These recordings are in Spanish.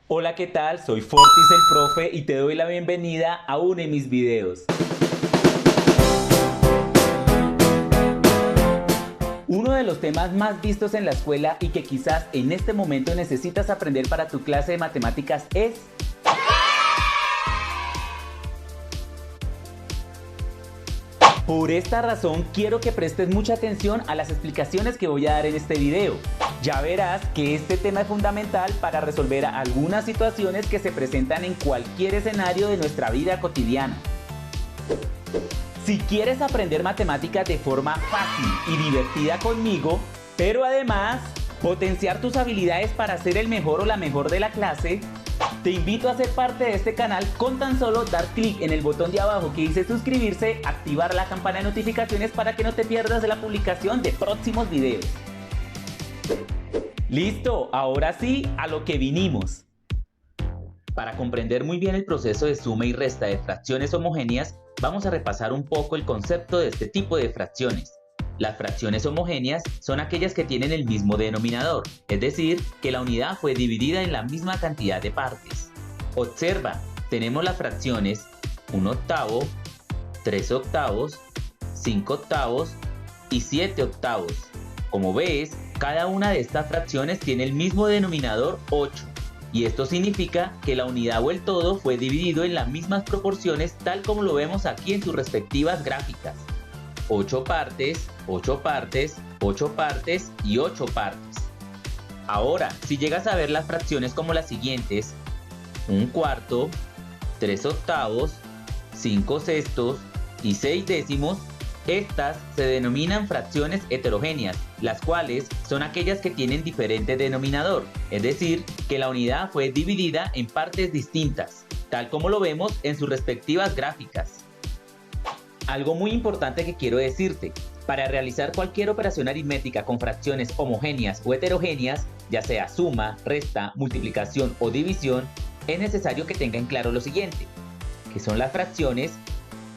Hola, ¿qué tal? Soy Fortis el profe y te doy la bienvenida a uno de mis videos. Uno de los temas más vistos en la escuela y que quizás en este momento necesitas aprender para tu clase de matemáticas es... Por esta razón quiero que prestes mucha atención a las explicaciones que voy a dar en este video. Ya verás que este tema es fundamental para resolver algunas situaciones que se presentan en cualquier escenario de nuestra vida cotidiana. Si quieres aprender matemáticas de forma fácil y divertida conmigo, pero además potenciar tus habilidades para ser el mejor o la mejor de la clase, te invito a ser parte de este canal con tan solo dar clic en el botón de abajo que dice suscribirse, activar la campana de notificaciones para que no te pierdas de la publicación de próximos videos. Listo, ahora sí, a lo que vinimos. Para comprender muy bien el proceso de suma y resta de fracciones homogéneas, vamos a repasar un poco el concepto de este tipo de fracciones. Las fracciones homogéneas son aquellas que tienen el mismo denominador, es decir, que la unidad fue dividida en la misma cantidad de partes. Observa, tenemos las fracciones 1 octavo, 3 octavos, 5 octavos y 7 octavos. Como ves, cada una de estas fracciones tiene el mismo denominador 8. Y esto significa que la unidad o el todo fue dividido en las mismas proporciones tal como lo vemos aquí en sus respectivas gráficas. 8 partes, 8 partes, 8 partes y 8 partes. Ahora, si llegas a ver las fracciones como las siguientes: 1 cuarto, 3 octavos, 5 sextos y 6 décimos, estas se denominan fracciones heterogéneas, las cuales son aquellas que tienen diferente denominador, es decir, que la unidad fue dividida en partes distintas, tal como lo vemos en sus respectivas gráficas. Algo muy importante que quiero decirte: para realizar cualquier operación aritmética con fracciones homogéneas o heterogéneas, ya sea suma, resta, multiplicación o división, es necesario que tengan claro lo siguiente: qué son las fracciones,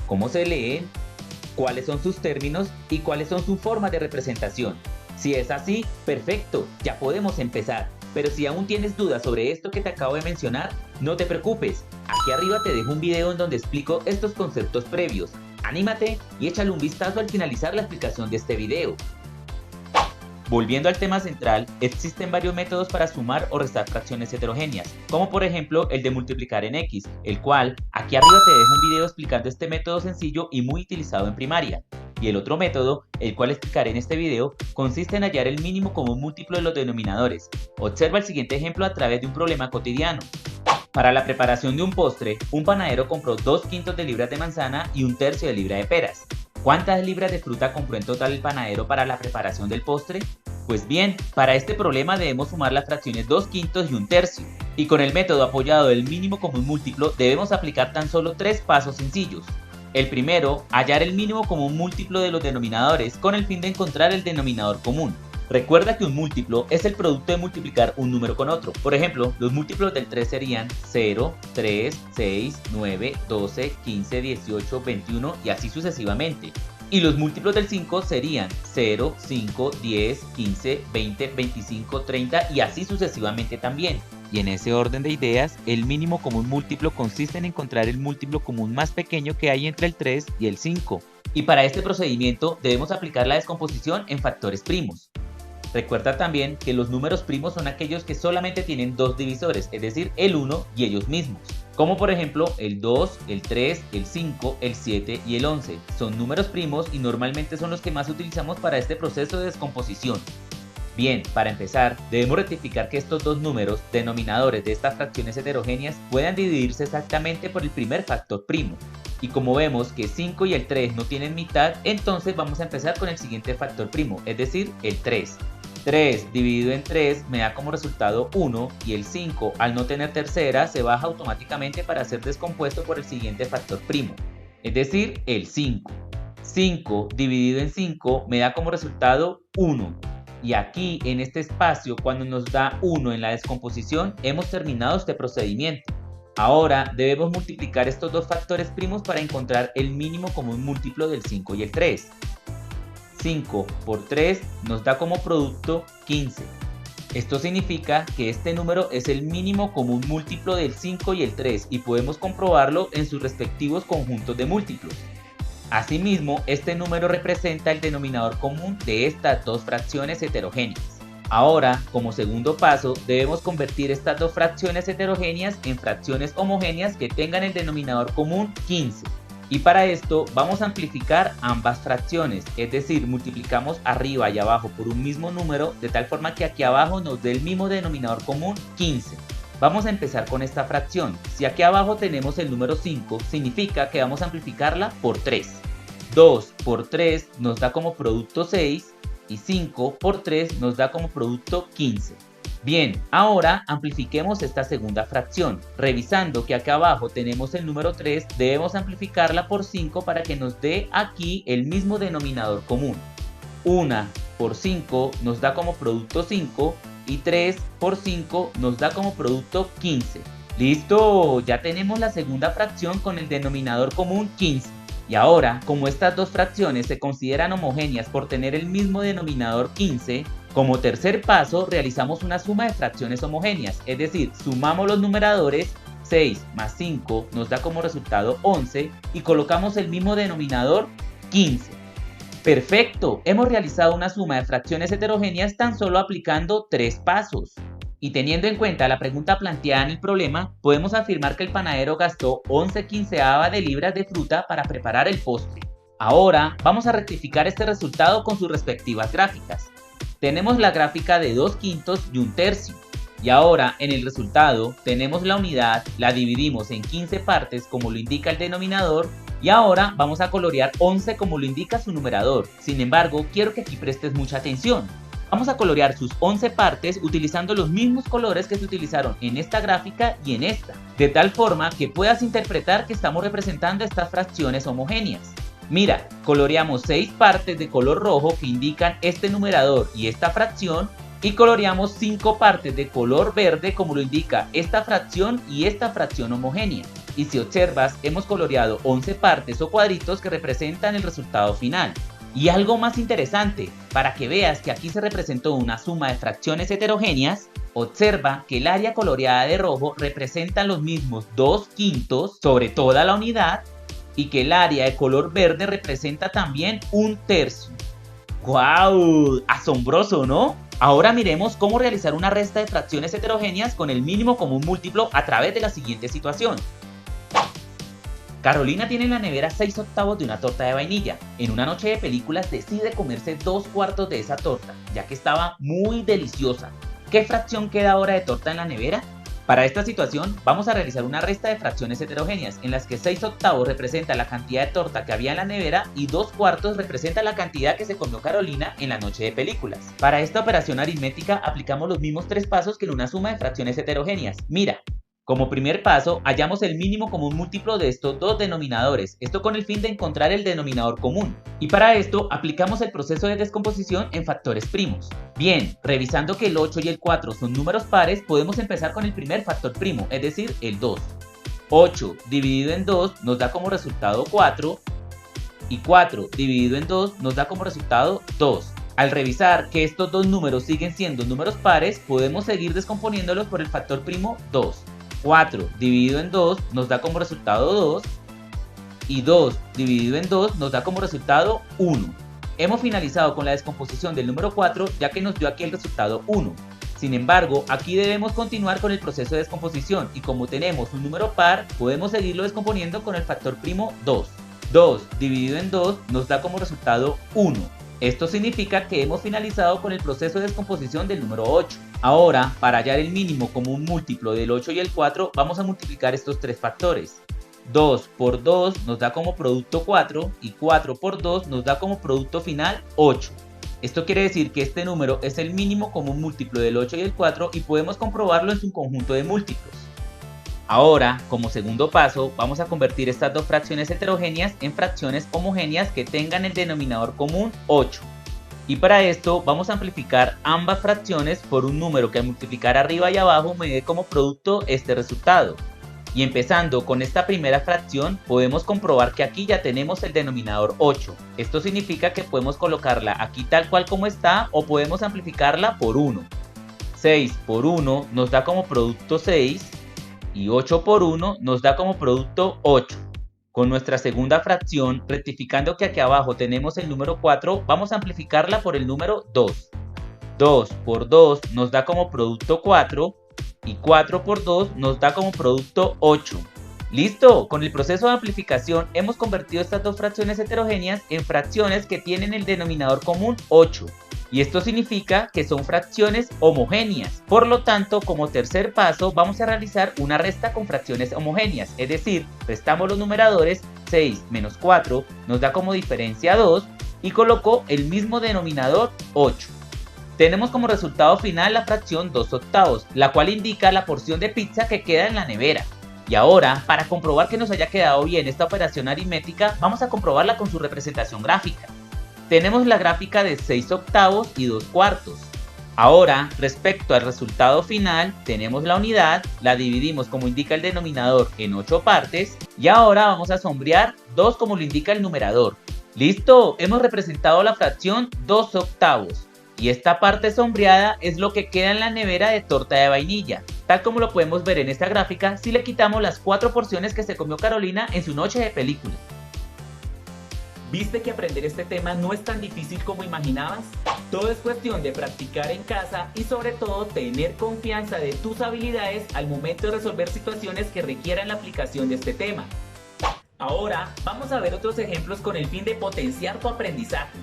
cómo se leen, cuáles son sus términos y cuáles son sus formas de representación. Si es así, perfecto, ya podemos empezar. Pero si aún tienes dudas sobre esto que te acabo de mencionar, no te preocupes. Aquí arriba te dejo un video en donde explico estos conceptos previos. Anímate y échale un vistazo al finalizar la explicación de este video. Volviendo al tema central, existen varios métodos para sumar o restar fracciones heterogéneas, como por ejemplo el de multiplicar en X, el cual aquí arriba te dejo un video explicando este método sencillo y muy utilizado en primaria. Y el otro método, el cual explicaré en este video, consiste en hallar el mínimo común múltiplo de los denominadores. Observa el siguiente ejemplo a través de un problema cotidiano. Para la preparación de un postre, un panadero compró 2/5 de libras de manzana y 1/3 de libra de peras. ¿Cuántas libras de fruta compró en total el panadero para la preparación del postre? Pues bien, para este problema debemos sumar las fracciones 2/5 y 1/3. Y con el método apoyado del mínimo común múltiplo debemos aplicar tan solo 3 pasos sencillos. El primero, hallar el mínimo común múltiplo de los denominadores con el fin de encontrar el denominador común. Recuerda que un múltiplo es el producto de multiplicar un número con otro. Por ejemplo, los múltiplos del 3 serían 0, 3, 6, 9, 12, 15, 18, 21 y así sucesivamente. Y los múltiplos del 5 serían 0, 5, 10, 15, 20, 25, 30 y así sucesivamente también. Y en ese orden de ideas, el mínimo común múltiplo consiste en encontrar el múltiplo común más pequeño que hay entre el 3 y el 5. Y para este procedimiento debemos aplicar la descomposición en factores primos. Recuerda también que los números primos son aquellos que solamente tienen dos divisores, es decir, el 1 y ellos mismos. Como por ejemplo el 2, el 3, el 5, el 7 y el 11. Son números primos y normalmente son los que más utilizamos para este proceso de descomposición. Bien, para empezar, debemos rectificar que estos dos números, denominadores de estas fracciones heterogéneas, puedan dividirse exactamente por el primer factor primo. Y como vemos que 5 y el 3 no tienen mitad, entonces vamos a empezar con el siguiente factor primo, es decir, el 3. 3 dividido en 3 me da como resultado 1 y el 5 al no tener tercera se baja automáticamente para ser descompuesto por el siguiente factor primo, es decir, el 5. 5 dividido en 5 me da como resultado 1 y aquí en este espacio cuando nos da 1 en la descomposición hemos terminado este procedimiento. Ahora debemos multiplicar estos dos factores primos para encontrar el mínimo común múltiplo del 5 y el 3. 5 por 3 nos da como producto 15. Esto significa que este número es el mínimo común múltiplo del 5 y el 3 y podemos comprobarlo en sus respectivos conjuntos de múltiplos. Asimismo, este número representa el denominador común de estas dos fracciones heterogéneas. Ahora, como segundo paso, debemos convertir estas dos fracciones heterogéneas en fracciones homogéneas que tengan el denominador común 15. Y para esto vamos a amplificar ambas fracciones, es decir, multiplicamos arriba y abajo por un mismo número de tal forma que aquí abajo nos dé el mismo denominador común 15. Vamos a empezar con esta fracción. Si aquí abajo tenemos el número 5, significa que vamos a amplificarla por 3. 2 por 3 nos da como producto 6 y 5 por 3 nos da como producto 15. Bien, ahora amplifiquemos esta segunda fracción. Revisando que acá abajo tenemos el número 3, debemos amplificarla por 5 para que nos dé aquí el mismo denominador común. 1 por 5 nos da como producto 5 y 3 por 5 nos da como producto 15. ¡Listo! Ya tenemos la segunda fracción con el denominador común 15. Y ahora, como estas dos fracciones se consideran homogéneas por tener el mismo denominador 15, como tercer paso realizamos una suma de fracciones homogéneas, es decir, sumamos los numeradores, 6 más 5 nos da como resultado 11 y colocamos el mismo denominador 15. ¡Perfecto! Hemos realizado una suma de fracciones heterogéneas tan solo aplicando 3 pasos. Y teniendo en cuenta la pregunta planteada en el problema, podemos afirmar que el panadero gastó 11/15 de libras de fruta para preparar el postre. Ahora vamos a rectificar este resultado con sus respectivas gráficas. Tenemos la gráfica de 2/5 y 1/3. Y ahora en el resultado tenemos la unidad, la dividimos en 15 partes como lo indica el denominador y ahora vamos a colorear 11 como lo indica su numerador. Sin embargo, quiero que aquí prestes mucha atención. Vamos a colorear sus 11 partes utilizando los mismos colores que se utilizaron en esta gráfica y en esta, de tal forma que puedas interpretar que estamos representando estas fracciones homogéneas. Mira, coloreamos 6 partes de color rojo que indican este numerador y esta fracción y coloreamos 5 partes de color verde como lo indica esta fracción y esta fracción homogénea. Y si observas, hemos coloreado 11 partes o cuadritos que representan el resultado final. Y algo más interesante, para que veas que aquí se representó una suma de fracciones heterogéneas, observa que el área coloreada de rojo representa los mismos 2/5 sobre toda la unidad y que el área de color verde representa también 1/3. ¡Guau! ¡Asombroso!, ¿no? Ahora miremos cómo realizar una resta de fracciones heterogéneas con el mínimo común múltiplo a través de la siguiente situación. Carolina tiene en la nevera 6/8 de una torta de vainilla. En una noche de películas decide comerse 2/4 de esa torta, ya que estaba muy deliciosa. ¿Qué fracción queda ahora de torta en la nevera? Para esta situación vamos a realizar una resta de fracciones heterogéneas en las que 6/8 representa la cantidad de torta que había en la nevera y 2/4 representa la cantidad que se comió Carolina en la noche de películas. Para esta operación aritmética aplicamos los mismos 3 pasos que en una suma de fracciones heterogéneas. Mira. Como primer paso, hallamos el mínimo común múltiplo de estos dos denominadores, esto con el fin de encontrar el denominador común. Y para esto, aplicamos el proceso de descomposición en factores primos. Bien, revisando que el 8 y el 4 son números pares, podemos empezar con el primer factor primo, es decir, el 2. 8 dividido en 2 nos da como resultado 4, y 4 dividido en 2 nos da como resultado 2. Al revisar que estos dos números siguen siendo números pares, podemos seguir descomponiéndolos por el factor primo 2. 4 dividido en 2 nos da como resultado 2 y 2 dividido en 2 nos da como resultado 1. Hemos finalizado con la descomposición del número 4 ya que nos dio aquí el resultado 1. Sin embargo, aquí debemos continuar con el proceso de descomposición y como tenemos un número par, podemos seguirlo descomponiendo con el factor primo 2. 2 dividido en 2 nos da como resultado 1. Esto significa que hemos finalizado con el proceso de descomposición del número 8. Ahora, para hallar el mínimo común múltiplo del 8 y el 4, vamos a multiplicar estos tres factores. 2 por 2 nos da como producto 4 y 4 por 2 nos da como producto final 8. Esto quiere decir que este número es el mínimo común múltiplo del 8 y el 4 y podemos comprobarlo en su conjunto de múltiplos. Ahora, como segundo paso, vamos a convertir estas dos fracciones heterogéneas en fracciones homogéneas que tengan el denominador común 8. Y para esto vamos a amplificar ambas fracciones por un número que al multiplicar arriba y abajo me dé como producto este resultado. Y empezando con esta primera fracción, podemos comprobar que aquí ya tenemos el denominador 8. Esto significa que podemos colocarla aquí tal cual como está o podemos amplificarla por 1. 6 por 1 nos da como producto 6 y 8 por 1 nos da como producto 8. Con nuestra segunda fracción, rectificando que aquí abajo tenemos el número 4, vamos a amplificarla por el número 2. 2 por 2 nos da como producto 4 y 4 por 2 nos da como producto 8. ¡Listo! Con el proceso de amplificación hemos convertido estas dos fracciones heterogéneas en fracciones que tienen el denominador común 8. Y esto significa que son fracciones homogéneas. Por lo tanto, como tercer paso, vamos a realizar una resta con fracciones homogéneas. Es decir, restamos los numeradores, 6 menos 4 nos da como diferencia 2 y colocó el mismo denominador 8. Tenemos como resultado final la fracción 2/8, la cual indica la porción de pizza que queda en la nevera. Y ahora, para comprobar que nos haya quedado bien esta operación aritmética, vamos a comprobarla con su representación gráfica. Tenemos la gráfica de 6/8 y 2/4. Ahora, respecto al resultado final, tenemos la unidad, la dividimos como indica el denominador en 8 partes y ahora vamos a sombrear 2 como lo indica el numerador. ¡Listo! Hemos representado la fracción 2/8 y esta parte sombreada es lo que queda en la nevera de torta de vainilla, tal como lo podemos ver en esta gráfica si le quitamos las 4 porciones que se comió Carolina en su noche de película. ¿Viste que aprender este tema no es tan difícil como imaginabas? Todo es cuestión de practicar en casa y sobre todo tener confianza de tus habilidades al momento de resolver situaciones que requieran la aplicación de este tema. Ahora vamos a ver otros ejemplos con el fin de potenciar tu aprendizaje.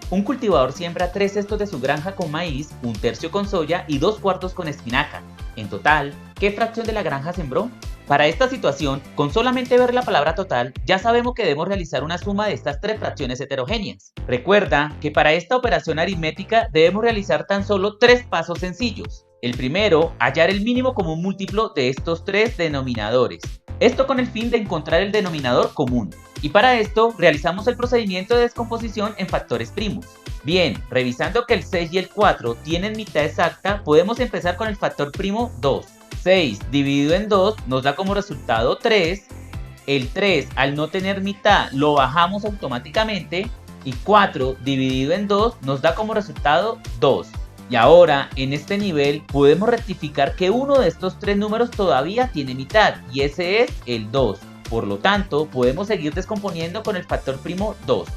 Un cultivador siembra 3 cestos de su granja con maíz, 1/3 con soya y 2/4 con espinaca. En total, ¿qué fracción de la granja sembró? Para esta situación, con solamente ver la palabra total, ya sabemos que debemos realizar una suma de estas 3 fracciones heterogéneas. Recuerda que para esta operación aritmética debemos realizar tan solo 3 pasos sencillos. El primero, hallar el mínimo común múltiplo de estos 3 denominadores. Esto con el fin de encontrar el denominador común. Y para esto, realizamos el procedimiento de descomposición en factores primos. Bien, revisando que el 6 y el 4 tienen mitad exacta, podemos empezar con el factor primo 2. 6 dividido en 2 nos da como resultado 3, el 3 al no tener mitad lo bajamos automáticamente y 4 dividido en 2 nos da como resultado 2. Y ahora en este nivel podemos rectificar que uno de estos 3 números todavía tiene mitad y ese es el 2. Por lo tanto podemos seguir descomponiendo con el factor primo 2.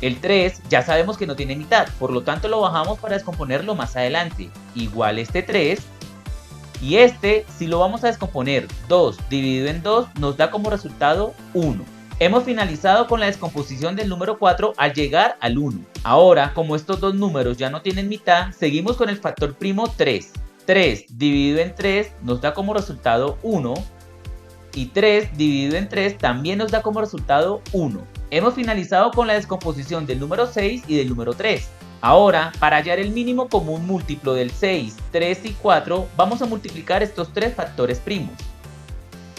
El 3 ya sabemos que no tiene mitad, por lo tanto lo bajamos para descomponerlo más adelante. Igual este 3. Y este, si lo vamos a descomponer, 2 dividido en 2 nos da como resultado 1. Hemos finalizado con la descomposición del número 4 al llegar al 1. Ahora, como estos dos números ya no tienen mitad, seguimos con el factor primo 3. 3 dividido en 3 nos da como resultado 1. Y 3 dividido en 3 también nos da como resultado 1. Hemos finalizado con la descomposición del número 6 y del número 3. Ahora, para hallar el mínimo común múltiplo del 6, 3 y 4, vamos a multiplicar estos 3 factores primos.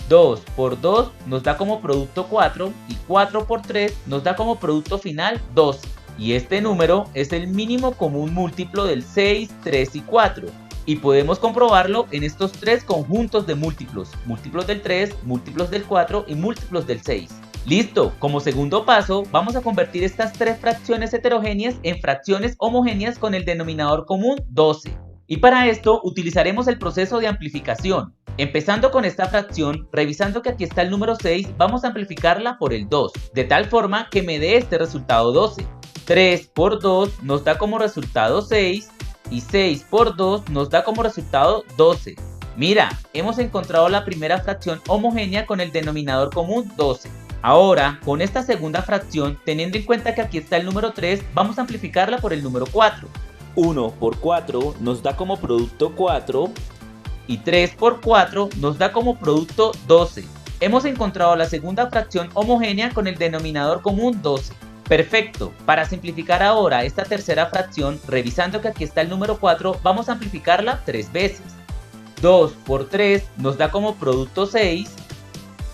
2 por 2 nos da como producto 4 y 4 por 3 nos da como producto final 12. Y este número es el mínimo común múltiplo del 6, 3 y 4. Y podemos comprobarlo en estos 3 conjuntos de múltiplos. Múltiplos del 3, múltiplos del 4 y múltiplos del 6. ¡Listo! Como segundo paso, vamos a convertir estas 3 fracciones heterogéneas en fracciones homogéneas con el denominador común 12. Y para esto utilizaremos el proceso de amplificación. Empezando con esta fracción, revisando que aquí está el número 6, vamos a amplificarla por el 2, de tal forma que me dé este resultado 12. 3 por 2 nos da como resultado 6 y 6 por 2 nos da como resultado 12. Mira, hemos encontrado la primera fracción homogénea con el denominador común 12. Ahora, con esta segunda fracción, teniendo en cuenta que aquí está el número 3, vamos a amplificarla por el número 4. 1 por 4 nos da como producto 4 y 3 por 4 nos da como producto 12. Hemos encontrado la segunda fracción homogénea con el denominador común 12. Perfecto, para simplificar ahora esta tercera fracción, revisando que aquí está el número 4, vamos a amplificarla 3 veces. 2 por 3 nos da como producto 6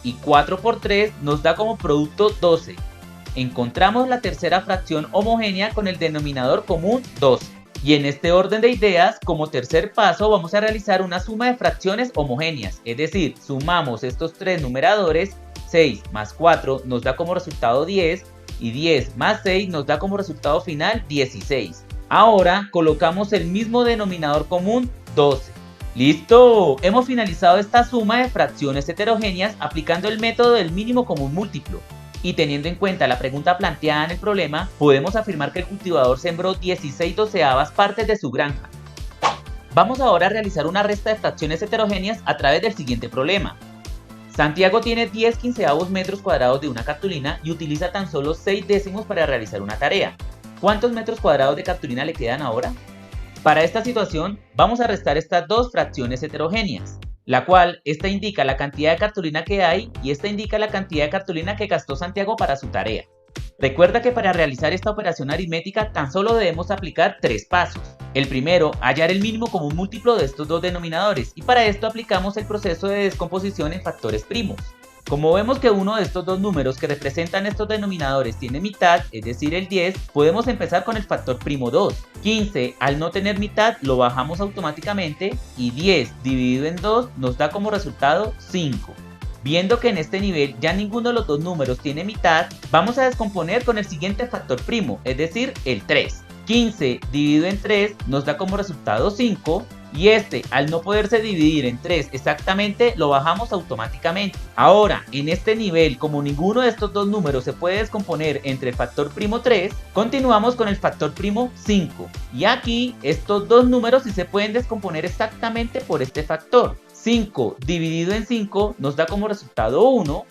y 4 por 3 nos da como producto 12. Encontramos la tercera fracción homogénea con el denominador común 12. Y en este orden de ideas, como tercer paso, vamos a realizar una suma de fracciones homogéneas. Es decir, sumamos estos 3 numeradores, 6 más 4 nos da como resultado 10 y 10 más 6 nos da como resultado final 16. Ahora colocamos el mismo denominador común, 12. ¡Listo! Hemos finalizado esta suma de fracciones heterogéneas aplicando el método del mínimo común múltiplo. Y teniendo en cuenta la pregunta planteada en el problema, podemos afirmar que el cultivador sembró 16/12 partes de su granja. Vamos ahora a realizar una resta de fracciones heterogéneas a través del siguiente problema. Santiago tiene 10/15 metros cuadrados de una cartulina y utiliza tan solo 6 décimos para realizar una tarea. ¿Cuántos metros cuadrados de cartulina le quedan ahora? Para esta situación, vamos a restar estas dos fracciones heterogéneas, la cual esta indica la cantidad de cartulina que hay y esta indica la cantidad de cartulina que gastó Santiago para su tarea. Recuerda que para realizar esta operación aritmética tan solo debemos aplicar 3 pasos. El primero, hallar el mínimo común múltiplo de estos dos denominadores, y para esto aplicamos el proceso de descomposición en factores primos. Como vemos que uno de estos dos números que representan estos denominadores tiene mitad, es decir el 10, podemos empezar con el factor primo 2. 15 al no tener mitad lo bajamos automáticamente y 10 dividido en 2 nos da como resultado 5. Viendo que en este nivel ya ninguno de los dos números tiene mitad, vamos a descomponer con el siguiente factor primo, es decir el 3. 15 dividido en 3 nos da como resultado 5. Y este, al no poderse dividir en 3 exactamente, lo bajamos automáticamente. Ahora, en este nivel, como ninguno de estos dos números se puede descomponer entre el factor primo 3, continuamos con el factor primo 5. Y aquí, estos dos números sí se pueden descomponer exactamente por este factor. 5 dividido en 5 nos da como resultado 1.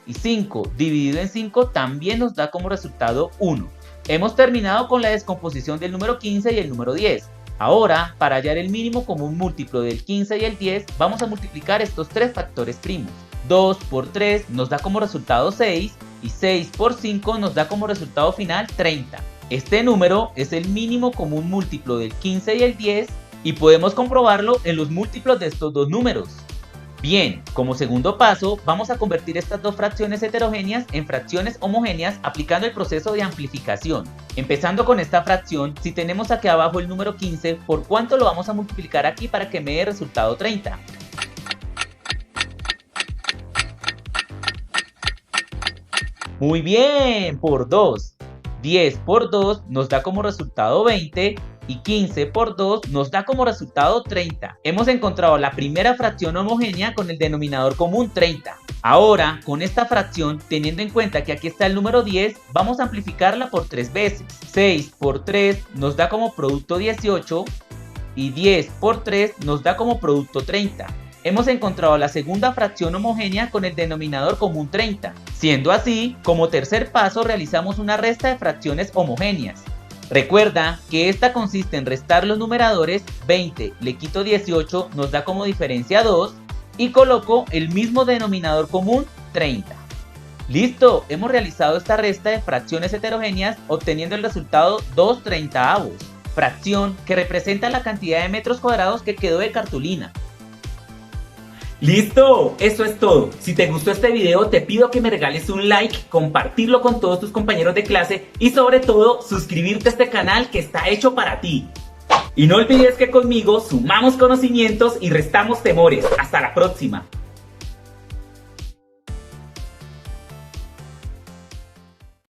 Y 5 dividido en 5 también nos da como resultado 1. Hemos terminado con la descomposición del número 15 y el número 10. Ahora, para hallar el mínimo común múltiplo del 15 y el 10, vamos a multiplicar estos tres factores primos. 2 por 3 nos da como resultado 6 y 6 por 5 nos da como resultado final 30. Este número es el mínimo común múltiplo del 15 y el 10 y podemos comprobarlo en los múltiplos de estos dos números. Bien, como segundo paso, vamos a convertir estas dos fracciones heterogéneas en fracciones homogéneas aplicando el proceso de amplificación. Empezando con esta fracción, si tenemos aquí abajo el número 15, ¿por cuánto lo vamos a multiplicar aquí para que me dé resultado 30? Muy bien, por 2. 10 por 2 nos da como resultado 20 y 15 por 2 nos da como resultado 30. Hemos encontrado la primera fracción homogénea con el denominador común 30. Ahora, con esta fracción, teniendo en cuenta que aquí está el número 10, vamos a amplificarla por 3 veces. 6 por 3 nos da como producto 18 y 10 por 3 nos da como producto 30. Hemos encontrado la segunda fracción homogénea con el denominador común 30. Siendo así, como tercer paso realizamos una resta de fracciones homogéneas. Recuerda que esta consiste en restar los numeradores. 20 le quito 18 nos da como diferencia 2 y coloco el mismo denominador común 30. Listo, hemos realizado esta resta de fracciones heterogéneas obteniendo el resultado 2/30, fracción que representa la cantidad de metros cuadrados que quedó de cartulina. ¡Listo! Eso es todo. Si te gustó este video, te pido que me regales un like, compartirlo con todos tus compañeros de clase y sobre todo, suscribirte a este canal que está hecho para ti. Y no olvides que conmigo sumamos conocimientos y restamos temores. ¡Hasta la próxima!